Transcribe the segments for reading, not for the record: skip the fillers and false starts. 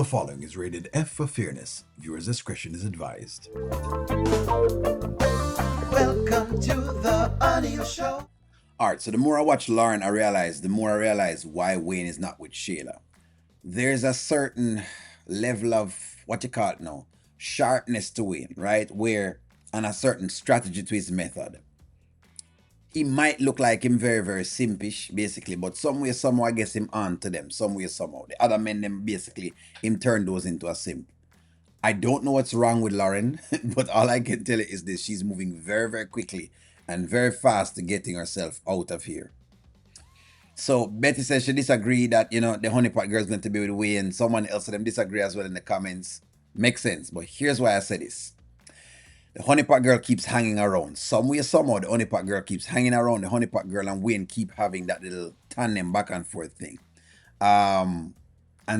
The following is rated F for fairness. Viewers' discretion is advised. Welcome to the audio show. Alright, so the more I watch Lauren, the more I realize why Wayne is not with Shayla. There's a certain level of, what you call it now, sharpness to Wayne, right? And a certain strategy to his method. He might look like him very, very simpish, basically, but some way, somehow, I guess him on to them. Some way, somehow. The other men, them basically, him turn those into a simp. I don't know what's wrong with Lauren, but all I can tell you is this. She's moving very, very quickly and very fast to getting herself out of here. So Betty says she disagreed that, the honeypot girl is going to be with Wayne. Someone else of them disagree as well in the comments. Makes sense, but here's why I say this. The honeypot girl keeps hanging around. Some way, somehow, the honeypot girl keeps hanging around. The honeypot girl and Wayne keep having that little tandem back and forth thing. And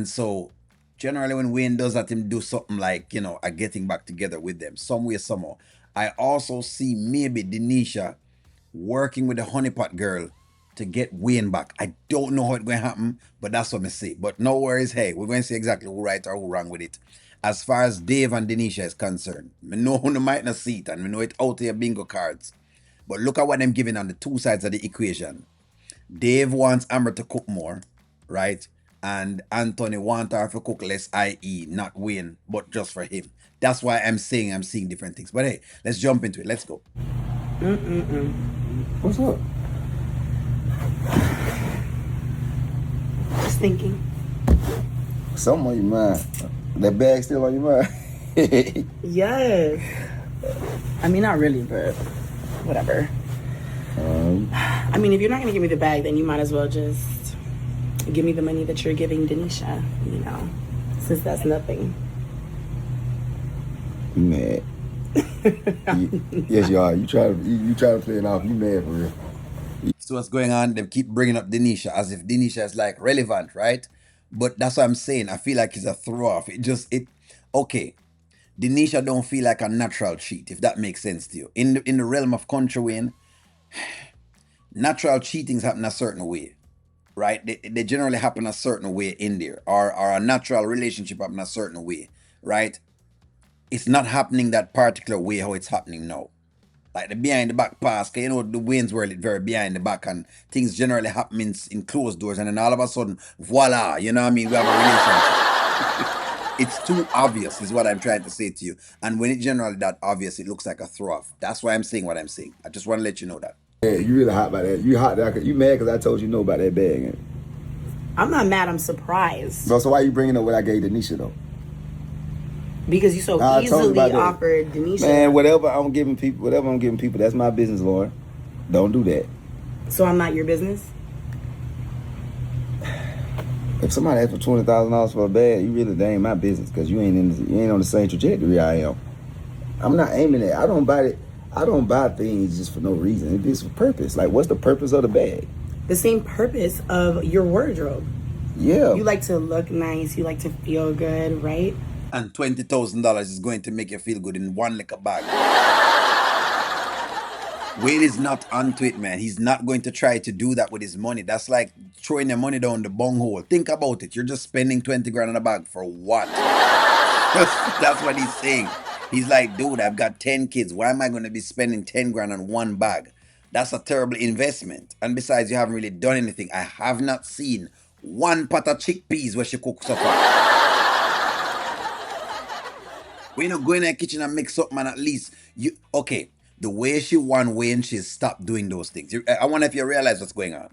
so, generally, when Wayne does that, him do something like, a getting back together with them. Some way, somehow. I also see maybe Denisha working with the honeypot girl to get Wayne back. I don't know how it's going to happen, but that's what I say. But no worries. Hey, we're going to see exactly who right or who wrong with it. As far as Dave and Denisha is concerned, I know who might not see it, and we know it out here bingo cards. But look at what I'm giving on the two sides of the equation. Dave wants Amber to cook more, right? And Anthony wants her to cook less, i.e. not Wayne, but just for him. That's why I'm seeing different things. But hey, let's jump into it. Let's go. What's up? Just thinking. Something on your mind. That bag still on your mind? Yes. I mean, not really, but whatever. I mean, if you're not going to give me the bag, then you might as well just give me the money that you're giving Denisha, since that's nothing. You mad? Yes, you are. You try to play it off. You mad for real? So what's going on? They keep bringing up Denisha as if Denisha is like relevant, right? But that's what I'm saying. I feel like it's a throw off. Okay. Denisha don't feel like a natural cheat, if that makes sense to you. In the realm of Kountry Wayne, natural cheatings happen a certain way, right? They generally happen a certain way in there, or a natural relationship happen a certain way, right? It's not happening that particular way how it's happening now. Like the behind the back pass, because the Wayne's world is very behind the back, and things generally happen in closed doors, and then all of a sudden, voila, we have a relationship. It's too obvious, is what I'm trying to say to you. And when it's generally that obvious, it looks like a throw off. That's why I'm saying what I'm saying. I just want to let you know that. Yeah, you really hot about that. You hot that you mad because I told you no about that bag. Ain't it? I'm not mad. I'm surprised. Bro, so why you bringing up what I gave Denisha though? Because you so easily offered Denisha. Man, whatever I'm giving people, that's my business, Lauren. Don't do that. So I'm not your business? If somebody asks for $20,000 for a bag, you really ain't my business because you ain't on the same trajectory I am. I'm not aiming at. I don't buy things just for no reason. It is for purpose. Like, what's the purpose of the bag? The same purpose of your wardrobe. Yeah. You like to look nice. You like to feel good, right? And $20,000 is going to make you feel good in one liquor bag. Wayne is not onto it, man. He's not going to try to do that with his money. That's like throwing your money down the bunghole. Think about it. You're just spending 20 grand on a bag for what? That's what he's saying. He's like, dude, I've got 10 kids. Why am I going to be spending 10 grand on one bag? That's a terrible investment. And besides, you haven't really done anything. I have not seen one pot of chickpeas where she cooks so far. When you go in the kitchen and make something, and at least the way she won Wayne, she's stopped doing those things. I wonder if you realize what's going on.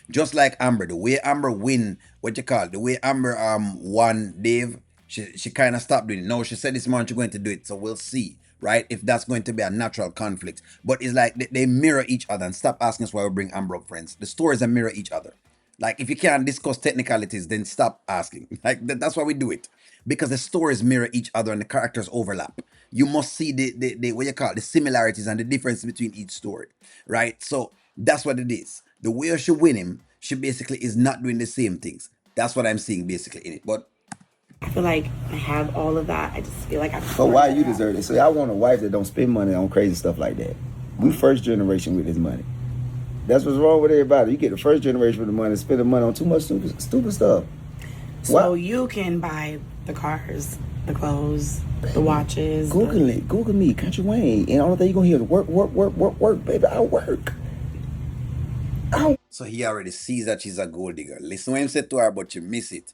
Just like Amber, the way Amber the way Amber won Dave, she kind of stopped doing it. No, she said this morning she's going to do it, so we'll see, right? If that's going to be a natural conflict. But it's like they mirror each other, and stop asking us why we bring Amber up, friends. The stories that mirror each other. Like, if you can't discuss technicalities, then stop asking. Like, that's why we do it. Because the stories mirror each other and the characters overlap. You must see the similarities and the difference between each story, right? So that's what it is. The way she win him, she basically is not doing the same things. That's what I'm seeing basically in it. But I feel like I have all of that. I just feel like I'm. So why you deserve it? So I want a wife that don't spend money on crazy stuff like that. We first generation with this money. That's what's wrong with everybody. You get the first generation with the money, spending money on too much stupid stuff. So you can buy The cars, the clothes, the watches. Google it. Google me, Kountry Wayne. And all thing you're going to hear is work, work, work, work, work, baby. I work. So he already sees that she's a gold digger. Listen what him said to her, but you miss it.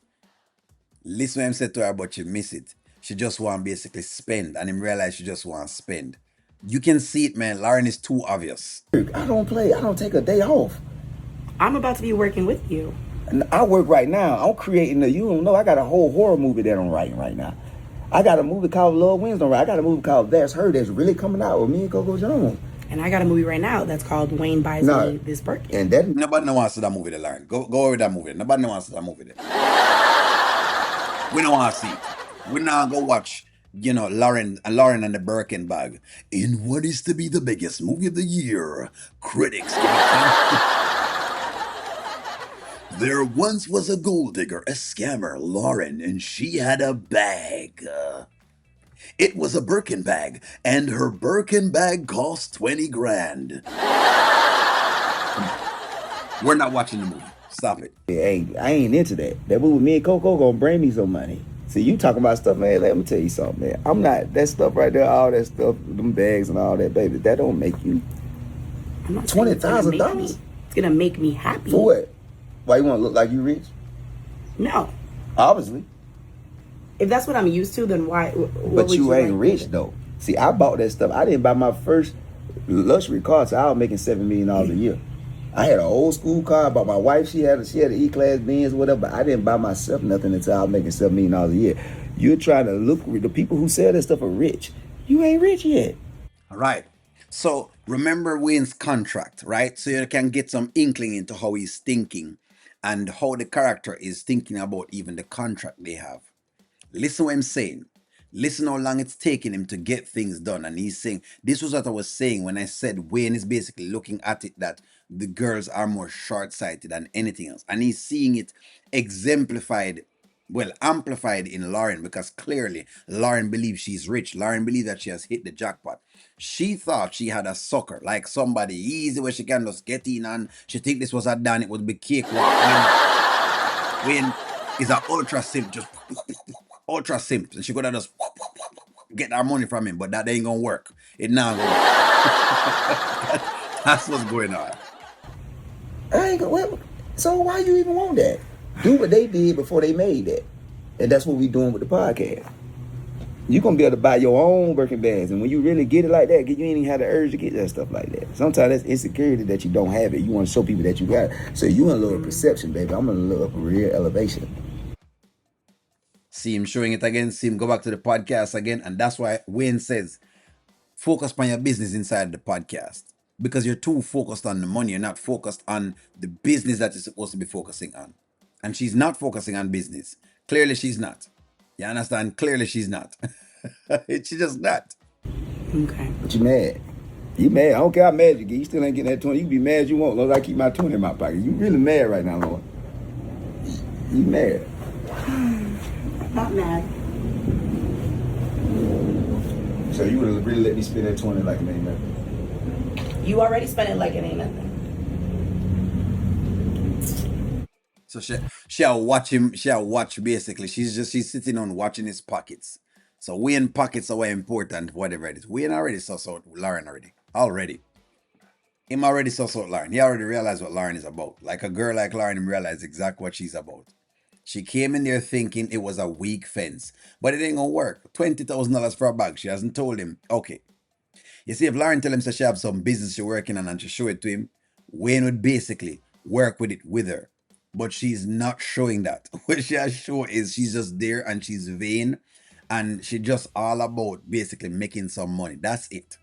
Listen what him said to her, but you miss it. She just want basically spend, and him realize she just want spend. You can see it, man. Lauren is too obvious. I don't play. I don't take a day off. I'm about to be working with you. And I work right now. I'm creating you don't know, I got a whole horror movie that I'm writing right now. I got a movie called Love Wins on right. I got a movie called That's Her that's really coming out with me and Coco Jones. And I got a movie right now that's called Wayne Buys Me This Birkin. And that Nobody no wants to that movie, Lauren. Go over that movie. Nobody no wants to that movie. We don't want to see it. We now go watch, Lauren and the Birkin bag in what is to be the biggest movie of the year. Critics give it 10. There once was a gold digger, a scammer, Lauren, and she had a bag. It was a Birkin bag, and her Birkin bag cost 20 grand. We're not watching the movie. Stop it. hey, I ain't into that. That movie, me and Coco gonna bring me some money. See, you talking about stuff, man. Let me tell you something, man. I'm not that stuff right there, all that stuff, them bags and all that, baby. That don't make you I'm not saying it's gonna make me- $20,000 It's gonna make me happy. for what? Why you want to look like you rich? No. Obviously, If that's what I'm used to, then why? What but would you ain't like rich with it? though. See, I bought that stuff. I didn't buy my first luxury car till I was making $7 million a year. I had an old school car. I bought my wife. She had an E-Class Benz, whatever. But I didn't buy myself nothing until I was making $7 million a year. You're trying to look. The people who sell that stuff are rich. You ain't rich yet. All right. So remember Wayne's contract, right? So you can get some inkling into how he's thinking and how the character is thinking about even the contract they have. Listen what I'm saying. Listen how long it's taking him to get things done. And he's saying, this was what I was saying when I said Wayne is basically looking at it that the girls are more short-sighted than anything else. And he's seeing it exemplified, well, amplified in Lauren, because clearly Lauren believes she's rich. Lauren believes that she has hit the jackpot. She thought she had a sucker, like somebody easy where she can just get in, and she think this was a done, it would be cakewalk. When is an ultra simp, just ultra simp, and she could have just get our money from him, but that ain't gonna work. It now gonna work. That's what's going on. I ain't well, so why you even want that? Do what they did before they made that. And that's what we doing with the podcast. You're gonna be able to buy your own Birkin bags, and when you really get it like that, you ain't even have the urge to get that stuff like that. Sometimes that's insecurity that you don't have it. You want to show people that you got it. So you want to lower perception, baby. I'm gonna look up a real elevation. See him showing it again, see him go back to the podcast again, and that's why Wayne says, focus on your business inside the podcast. Because you're too focused on the money, you're not focused on the business that you're supposed to be focusing on. And she's not focusing on business. Clearly she's not. You understand? Clearly she's not. She's just not. Okay. But you mad. You mad. I don't care how mad you get. You still ain't getting that 20. You can be mad as you want, as long as I keep my 20 in my pocket. You really mad right now, Lord. You mad. I'm not mad. So you would have really let me spend that 20 like it ain't nothing. You already spent it like it ain't nothing. So she'll watch him, she'll watch basically. She's sitting on watching his pockets. So Wayne pockets are way important, whatever it is. Wayne already saw Lauren already. Already. Him already saw Lauren. He already realized what Lauren is about. Like a girl like Lauren, him realized exactly what she's about. She came in there thinking it was a weak fence. But it ain't gonna work. $20,000 for a bag. She hasn't told him. Okay. You see, if Lauren tell him so she have some business she's working on and she show it to him, Wayne would basically work with it with her. But she's not showing that. What she has shown is she's just there and she's vain. And she just all about basically making some money. That's it.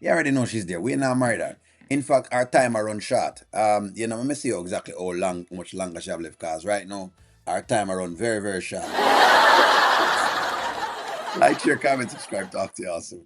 You already know she's there. We're not married her. In fact, our time are run short. Let me see how exactly how much longer she have left, cause right now our time are run very, very short. Like, share, comment, subscribe, talk to you all soon.